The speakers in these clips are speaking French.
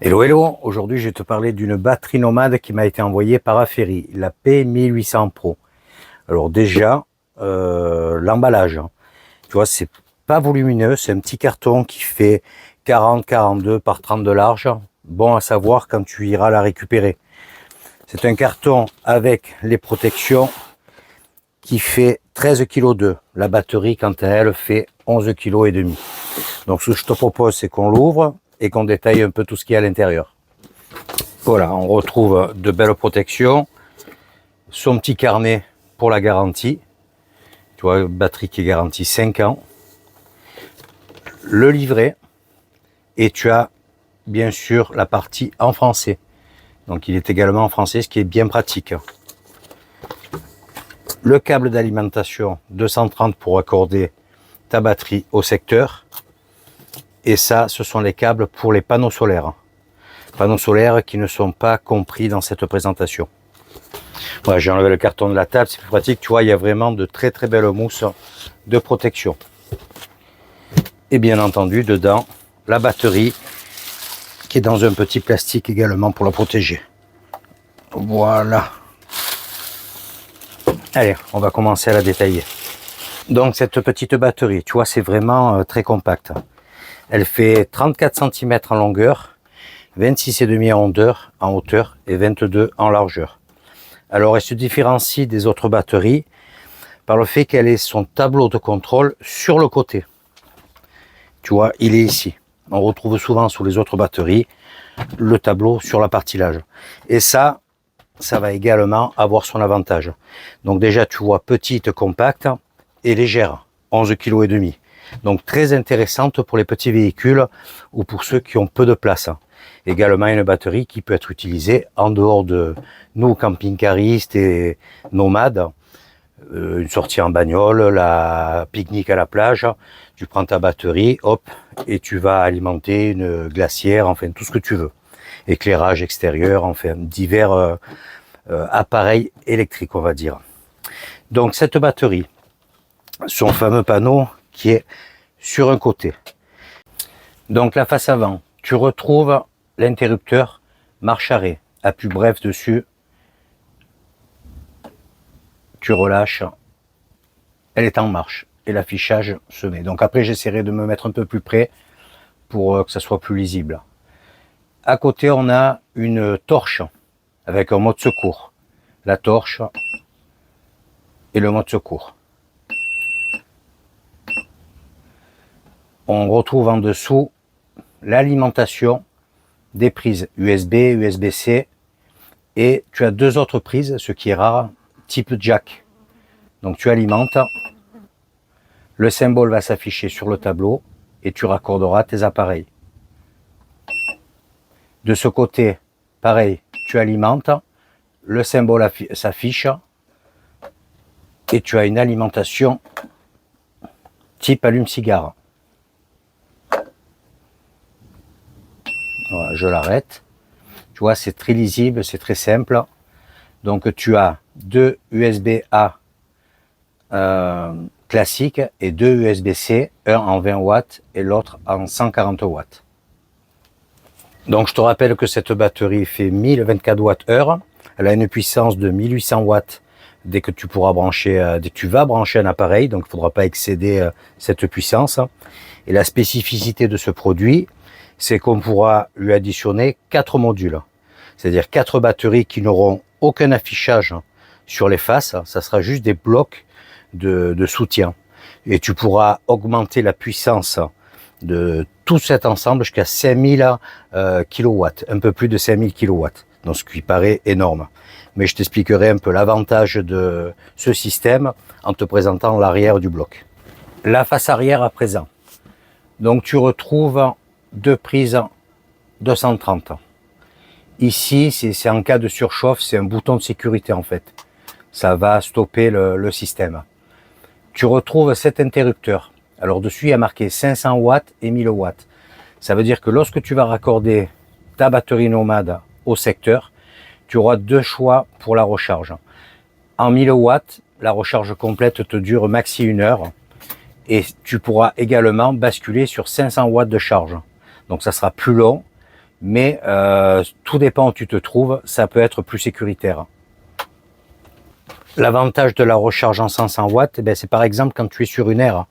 Hello, hello! Aujourd'hui, je vais te parler d'une batterie nomade qui m'a été envoyée par Aferi, la P1800 Pro. Alors déjà, l'emballage, tu vois, c'est pas volumineux, c'est un petit carton qui fait 40-42 par 30 de large. Bon à savoir quand tu iras la récupérer. C'est un carton avec les protections qui fait 13,2 kg. La batterie, quant à elle, fait 11,5 kg. Donc ce que je te propose, c'est qu'on l'ouvre et qu'on détaille un peu tout ce qu'il y a à l'intérieur. Voilà, on retrouve de belles protections, son petit carnet pour la garantie, tu vois, batterie qui est garantie 5 ans, le livret, et tu as bien sûr la partie en français. Donc il est également en français, ce qui est bien pratique. Le câble d'alimentation 230 pour accorder ta batterie au secteur. Et ça, ce sont les câbles pour les panneaux solaires. Panneaux solaires qui ne sont pas compris dans cette présentation. Voilà, j'ai enlevé le carton de la table, c'est plus pratique. Tu vois, il y a vraiment de très très belles mousses de protection. Et bien entendu, dedans, la batterie qui est dans un petit plastique également pour la protéger. Voilà. Allez, on va commencer à la détailler. Donc cette petite batterie, tu vois, c'est vraiment très compact. Elle fait 34 cm en longueur, 26,5 en hauteur et 22 en largeur. Alors elle se différencie des autres batteries par le fait qu'elle ait son tableau de contrôle sur le côté. Tu vois, il est ici. On retrouve souvent sur les autres batteries le tableau sur la partie large. Et ça va également avoir son avantage. Donc déjà tu vois petite, compacte et légère, 11,5 kg. Donc très intéressante pour les petits véhicules ou pour ceux qui ont peu de place. Également une batterie qui peut être utilisée en dehors de nous camping-caristes et nomades. Une sortie en bagnole, la pique-nique à la plage, tu prends ta batterie, hop, et tu vas alimenter une glacière, enfin tout ce que tu veux. Éclairage extérieur, enfin divers appareils électriques, on va dire. Donc cette batterie, son fameux panneau qui est sur un côté. Donc la face avant, tu retrouves l'interrupteur marche-arrêt, appui bref dessus, tu relâches, elle est en marche et l'affichage se met. Donc après j'essaierai de me mettre un peu plus près pour que ça soit plus lisible. À côté on a une torche avec un mode secours, la torche et le mode secours. On retrouve en dessous l'alimentation des prises USB, USB-C et tu as deux autres prises, ce qui est rare, type jack. Donc tu alimentes, le symbole va s'afficher sur le tableau et tu raccorderas tes appareils. De ce côté, pareil, tu alimentes, le symbole s'affiche et tu as une alimentation type allume-cigare. Voilà, je l'arrête. Tu vois, c'est très lisible, c'est très simple. Donc tu as deux USB-A classiques et deux USB-C, un en 20 watts et l'autre en 140 watts. Donc je te rappelle que cette batterie fait 1024 Wh. Elle a une puissance de 1800 watts dès que tu pourras brancher, dès que tu vas brancher un appareil, donc il ne faudra pas excéder cette puissance. Et la spécificité de ce produit, c'est qu'on pourra lui additionner 4 modules, c'est-à-dire 4 batteries qui n'auront aucun affichage sur les faces, ça sera juste des blocs de soutien. Et tu pourras augmenter la puissance de tout cet ensemble jusqu'à 5000 kW, un peu plus de 5000 kW, donc ce qui paraît énorme. Mais je t'expliquerai un peu l'avantage de ce système en te présentant l'arrière du bloc. La face arrière à présent. Donc tu retrouves deux prises 230. Ici, c'est en cas de surchauffe, c'est un bouton de sécurité en fait. Ça va stopper le système. Tu retrouves cet interrupteur. Alors dessus, il y a marqué 500 watts et 1000 watts. Ça veut dire que lorsque tu vas raccorder ta batterie nomade au secteur, tu auras deux choix pour la recharge. En 1000 watts, la recharge complète te dure maxi 1 heure. Et tu pourras également basculer sur 500 watts de charge. Donc ça sera plus long mais tout dépend où tu te trouves, ça peut être plus sécuritaire. L'avantage de la recharge en 500 watts, c'est par exemple quand tu es sur une aire.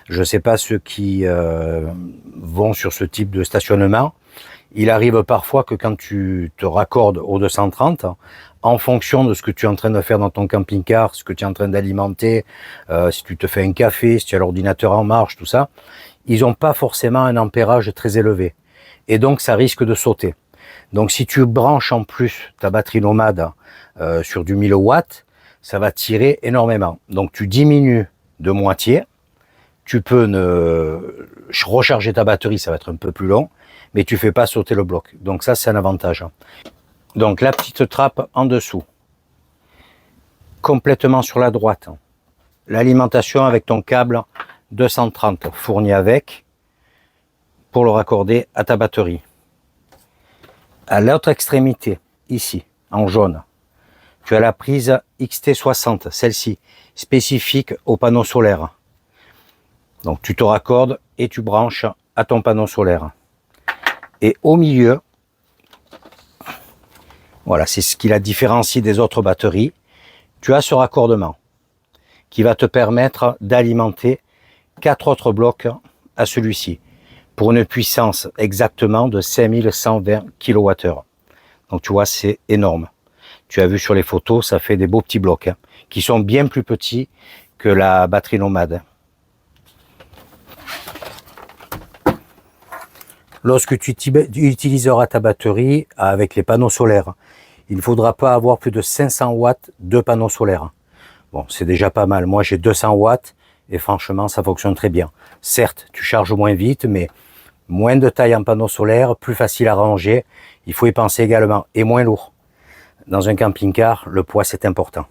Je ne sais pas ceux qui vont sur ce type de stationnement. Il arrive parfois que quand tu te raccordes au 230, en fonction de ce que tu es en train de faire dans ton camping-car, ce que tu es en train d'alimenter, si tu te fais un café, si tu as l'ordinateur en marche, tout ça, ils n'ont pas forcément un ampérage très élevé. Et donc, ça risque de sauter. Donc, si tu branches en plus ta batterie nomade sur du 1000 watts, ça va tirer énormément. Donc, tu diminues de moitié. Tu peux recharger ta batterie, ça va être un peu plus long, mais tu fais pas sauter le bloc. Donc ça, c'est un avantage. Donc la petite trappe en dessous, complètement sur la droite. L'alimentation avec ton câble 230 fourni avec pour le raccorder à ta batterie. À l'autre extrémité, ici, en jaune, tu as la prise XT60, celle-ci, spécifique au panneau solaire. Donc tu te raccordes et tu branches à ton panneau solaire. Et au milieu, voilà, c'est ce qui la différencie des autres batteries. Tu as ce raccordement qui va te permettre d'alimenter 4 autres blocs à celui-ci pour une puissance exactement de 5120 kWh. Donc tu vois, c'est énorme. Tu as vu sur les photos, ça fait des beaux petits blocs qui sont bien plus petits que la batterie nomade. Lorsque tu utiliseras ta batterie avec les panneaux solaires, il ne faudra pas avoir plus de 500 watts de panneaux solaires. Bon, c'est déjà pas mal. Moi, j'ai 200 watts et franchement, ça fonctionne très bien. Certes, tu charges moins vite, mais moins de taille en panneaux solaires, plus facile à ranger. Il faut y penser également et moins lourd. Dans un camping-car, le poids, c'est important.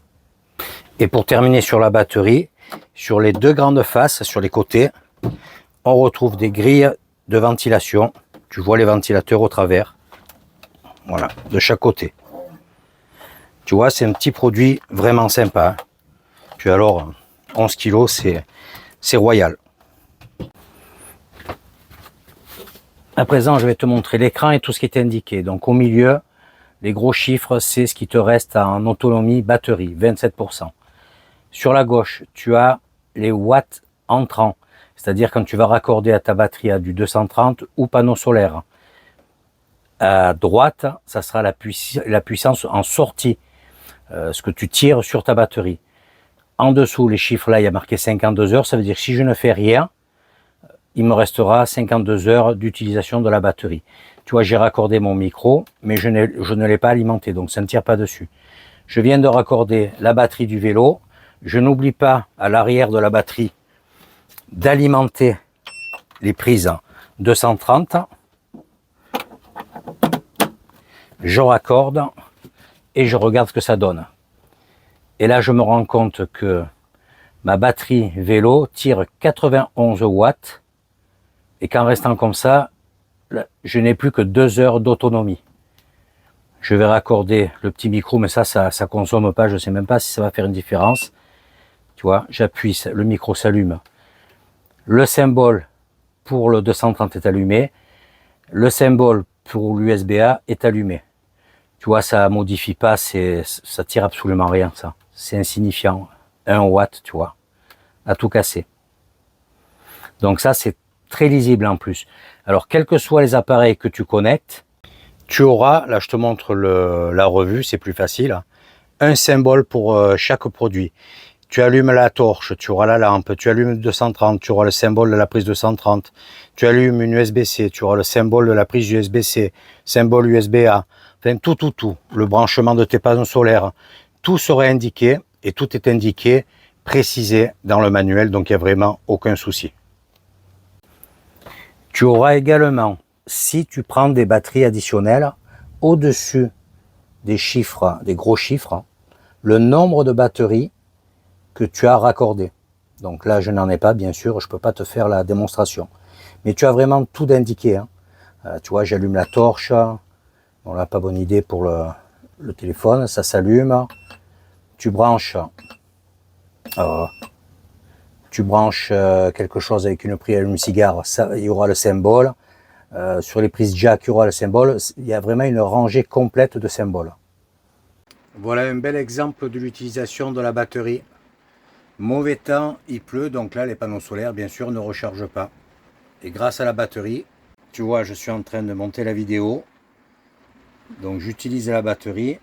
Et pour terminer sur la batterie, sur les deux grandes faces, sur les côtés, on retrouve des grilles de ventilation. Tu vois les ventilateurs au travers. Voilà, de chaque côté. Tu vois, c'est un petit produit vraiment sympa. Puis alors, 11 kg, c'est royal. À présent, je vais te montrer l'écran et tout ce qui est indiqué. Donc au milieu, les gros chiffres, c'est ce qui te reste en autonomie batterie, 27%. Sur la gauche, tu as les watts entrants. C'est-à-dire quand tu vas raccorder à ta batterie à du 230 ou panneau solaire. À droite, ça sera la puissance en sortie, ce que tu tires sur ta batterie. En dessous, les chiffres là, il y a marqué 52 heures. Ça veut dire que si je ne fais rien, il me restera 52 heures d'utilisation de la batterie. Tu vois, j'ai raccordé mon micro, mais je ne l'ai pas alimenté, donc ça ne tire pas dessus. Je viens de raccorder la batterie du vélo. Je n'oublie pas à l'arrière de la batterie d'alimenter les prises 230. Je raccorde et je regarde ce que ça donne. Et là, je me rends compte que ma batterie vélo tire 91 watts et qu'en restant comme ça, je n'ai plus que 2 heures d'autonomie. Je vais raccorder le petit micro, mais ça consomme pas, je ne sais même pas si ça va faire une différence. Tu vois, j'appuie, le micro s'allume. Le symbole pour le 230 est allumé. Le symbole pour l'USB-A est allumé. Tu vois, ça modifie pas, ça tire absolument rien, ça. C'est insignifiant. 1 watt, tu vois, à tout casser. Donc ça, c'est très lisible en plus. Alors, quels que soient les appareils que tu connectes, tu auras, là je te montre la revue, c'est plus facile, un symbole pour chaque produit. Tu allumes la torche, tu auras la lampe, tu allumes le 230, tu auras le symbole de la prise 230, tu allumes une USB-C, tu auras le symbole de la prise USB-C, symbole USB-A, enfin tout, le branchement de tes panneaux solaires, tout sera indiqué et tout est indiqué, précisé dans le manuel, donc il n'y a vraiment aucun souci. Tu auras également, si tu prends des batteries additionnelles, au-dessus des chiffres, des gros chiffres, le nombre de batteries que tu as raccordé. Donc là, je n'en ai pas, bien sûr, je ne peux pas te faire la démonstration. Mais tu as vraiment tout indiqué. Hein. Tu vois, j'allume la torche. Bon là, pas bonne idée pour le téléphone. Ça s'allume. Tu branches quelque chose avec une prise allume-cigare. Il y aura le symbole. sur les prises jack, Ural, symbole, il y a vraiment une rangée complète de symboles. Voilà un bel exemple de l'utilisation de la batterie. Mauvais temps, il pleut, donc là les panneaux solaires bien sûr ne rechargent pas. Et grâce à la batterie, tu vois, je suis en train de monter la vidéo. Donc j'utilise la batterie.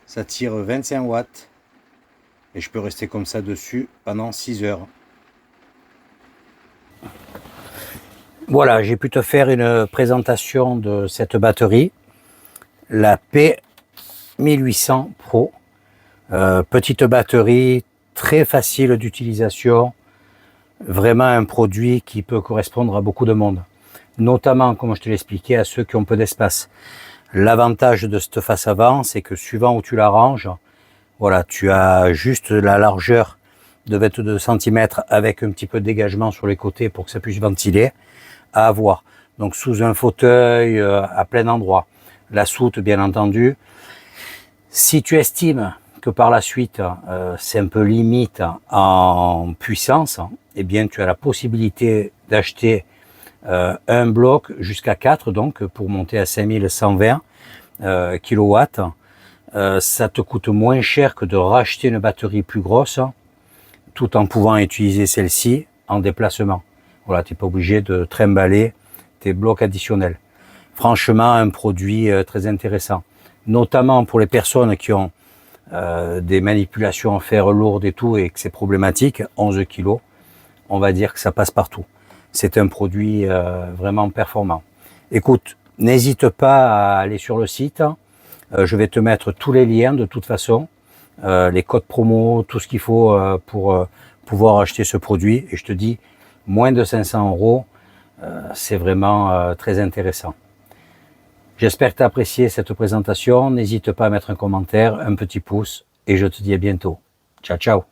Ça tire 25 watts. Et je peux rester comme ça dessus pendant 6 heures. Voilà, j'ai pu te faire une présentation de cette batterie. La P1800 Pro. Petite batterie, très facile d'utilisation. Vraiment un produit qui peut correspondre à beaucoup de monde. Notamment, comme je te l'expliquais, à ceux qui ont peu d'espace. L'avantage de cette face avant, c'est que suivant où tu la ranges, voilà, tu as juste la largeur de 22 cm avec un petit peu de dégagement sur les côtés pour que ça puisse ventiler à avoir. Donc sous un fauteuil, à plein endroit. La soute, bien entendu. Si tu estimes que par la suite, c'est un peu limite en puissance, eh bien tu as la possibilité d'acheter un bloc jusqu'à 4, donc pour monter à 5120 kW. Ça te coûte moins cher que de racheter une batterie plus grosse, tout en pouvant utiliser celle-ci en déplacement. Voilà, tu n'es pas obligé de trimballer tes blocs additionnels. Franchement, un produit très intéressant, notamment pour les personnes qui ont des manipulations en fer lourdes et tout, et que c'est problématique. 11 kg, on va dire que ça passe partout. C'est un produit vraiment performant. Écoute, n'hésite pas à aller sur le site. Je vais te mettre tous les liens de toute façon, les codes promo, tout ce qu'il faut pour pouvoir acheter ce produit. Et je te dis, moins de 500 €, c'est vraiment très intéressant. J'espère que tu as apprécié cette présentation. N'hésite pas à mettre un commentaire, un petit pouce, et je te dis à bientôt. Ciao, ciao.